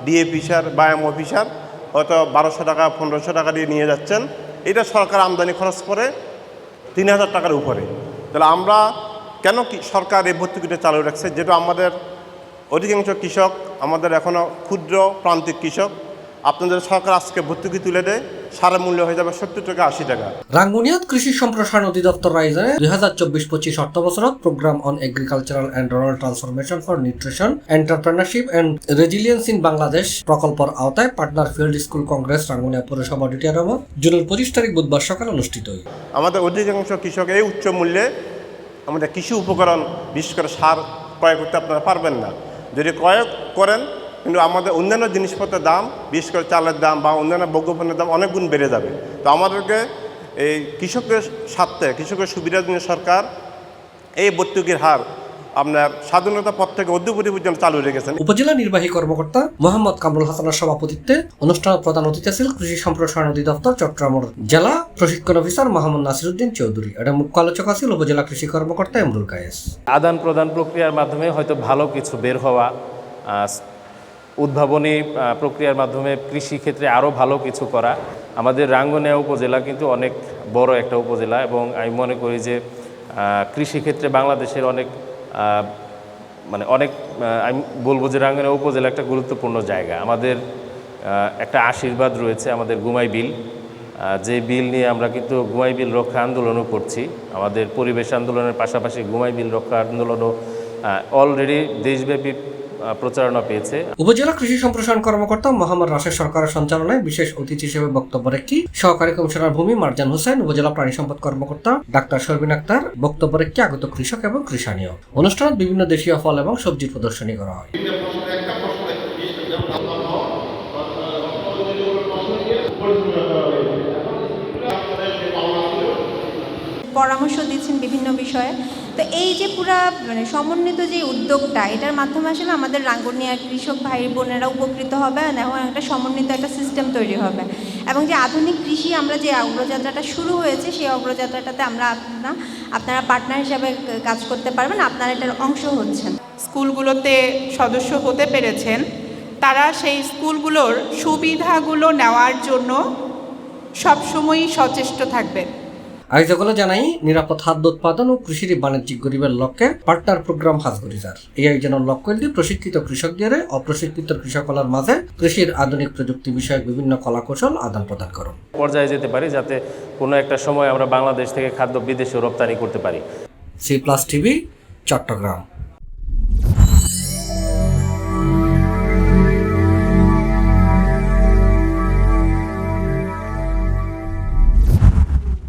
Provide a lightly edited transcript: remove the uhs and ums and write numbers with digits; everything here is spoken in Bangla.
ডিএপি সার বা এম অফিসার হয়তো 1200 টাকা 1500 টাকা দিয়ে নিয়ে যাচ্ছেন। এটা সরকার আমদানি খরচ করে 3000 টাকার উপরে। তাহলে আমরা কেন সরকার এই ভর্তুকিটা চালু রাখছে, যেটা আমাদের অধিকাংশ কৃষক আমাদের এখনও ক্ষুদ্র প্রান্তিক কৃষক, আপনাদের সরকার আজকে ভর্তুকি তুলে দেয়, সারের মূল্য হয়ে যাবে 70 টাকা 80 টাকা। রাঙ্গুনিয়াত কৃষি সম্প্রসারণ অধিদপ্তর রাইজে 2024-25 অর্থ বছৰত program on agricultural and rural transformation for nutrition entrepreneurship and resilience in Bangladesh প্রকল্পর আওতায় পাটনার ফিল্ড স্কুল কংগ্রেস রাঙ্গুনিয়া পৌরসভা অডিটোরিয়ামত জুনের 25 তারিখ বুধবার সকালে অনুষ্ঠিত হয়। আমাদের অধিকাংশ কৃষক এই উচ্চ মূল্যে আমাদের কৃষি উপকরণ বিশেষ করে সার ক্রয় করতে আপনারা পারবেন না। যদি ক্রয় করেন কিন্তু আমাদের অন্যান্য জিনিসপত্রের দাম, বিশেষ করে চালের দাম বা অন্যান্য ভোগ্যপণ্যের দাম অনেক গুণ বেড়ে যাবে। তো আমাদেরকে এই কৃষকের স্বার্থে, কৃষকের সুবিধার জন্য সরকার এই ভর্তুকির হার আপনার স্বাধীনতার পর থেকে অদ্যপতি পর্যন্ত চালু রেখেছেন। উপজেলা নির্বাহী কর্মকর্তা মোহাম্মদ কামরুল হাসানের সভাপতিত্বে অনুষ্ঠানের প্রধান অতিথি ছিল কৃষি সম্প্রসারণ অধিদপ্তর চট্টগ্রামের জেলা প্রশিক্ষণ অফিসার মোহাম্মদ নাসিরউদ্দিন চৌধুরী। এটা মুখ্য আলোচক ছিল উপজেলা কৃষি কর্মকর্তা এমরুল কায়েস। আদান প্রদান প্রক্রিয়ার মাধ্যমে হয়তো ভালো কিছু বের হওয়া, উদ্ভাবনী প্রক্রিয়ার মাধ্যমে কৃষি ক্ষেত্রে আরও ভালো কিছু করা। আমাদের রাঙ্গুনিয়া উপজেলা কিন্তু অনেক বড় একটা উপজেলা এবং আমি মনে করি যে কৃষিক্ষেত্রে বাংলাদেশের অনেক আমি বলবো যে রাঙ্গুনিয়া উপজেলা একটা গুরুত্বপূর্ণ জায়গা। আমাদের একটা আশীর্বাদ রয়েছে, আমাদের গুমাই বিল, যে বিল নিয়ে আমরা কিন্তু গুমাই বিল রক্ষা আন্দোলনও করছি। আমাদের পরিবেশ আন্দোলনের পাশাপাশি গুমাই বিল রক্ষা আন্দোলনও অলরেডি দেশব্যাপী প্রচারণা পেয়েছে। উপজেলা কৃষি সম্প্রসারণ কর্মকর্তা মোহাম্মদ রাশেদ সরকারের সঞ্চালনায় বিশেষ অতিথি হিসেবে বক্তব্য রাখি সহকারী কমিশনার ভূমি মারজান হোসেন, উপজেলা প্রাণী সম্পদ কর্মকর্তা ডাক্তার শর্বিন আক্তার, বক্তব্য রাখি আগত কৃষক এবং কৃষানীয়। অনুষ্ঠানে বিভিন্ন দেশীয় ফল এবং সবজির প্রদর্শনী করা হয়। পরামর্শ দিচ্ছেন বিভিন্ন বিষয়ে। তো এই যে পুরা সমন্বিত যে উদ্যোগটা, এটার মাধ্যমে আসলে আমাদের রাঙ্গুনিয়ার কৃষক ভাই বোনেরা উপকৃত হবে এবং একটা সমন্বিত একটা সিস্টেম তৈরি হবে। এবং যে আধুনিক কৃষি আমরা যে অগ্রযাত্রাটা শুরু হয়েছে, সেই অগ্রযাত্রাটাতে আপনারা পার্টনার হিসাবে কাজ করতে পারবেন, আপনারা এটার অংশ হচ্ছেন। স্কুলগুলোতে সদস্য হতে পেরেছেন, তারা সেই স্কুলগুলোর সুবিধাগুলো নেওয়ার জন্য সবসময়ই সচেষ্ট থাকবেন। আয়োজকরা জানাই নিরাপদ খাদ্য উৎপাদন ও কৃষির বাণিজ্যিক গরিবের লক্ষ্যে পার্টনার প্রোগ্রাম হাজগরিজার। এই আয়োজনের লক্ষ্য হল প্রশিক্ষিত কৃষকদের অপ্রশিক্ষিত কৃষকলার মাঝে কৃষির আধুনিক প্রযুক্তি বিষয়ক বিভিন্ন কলাকৌশল আদান প্রদান করুন। পর্যায়ে যেতে পারি যাতে কোনো একটা সময় আমরা বাংলাদেশ থেকে খাদ্য বিদেশে রপ্তানি করতে পারি। C+ TV, Chittagong.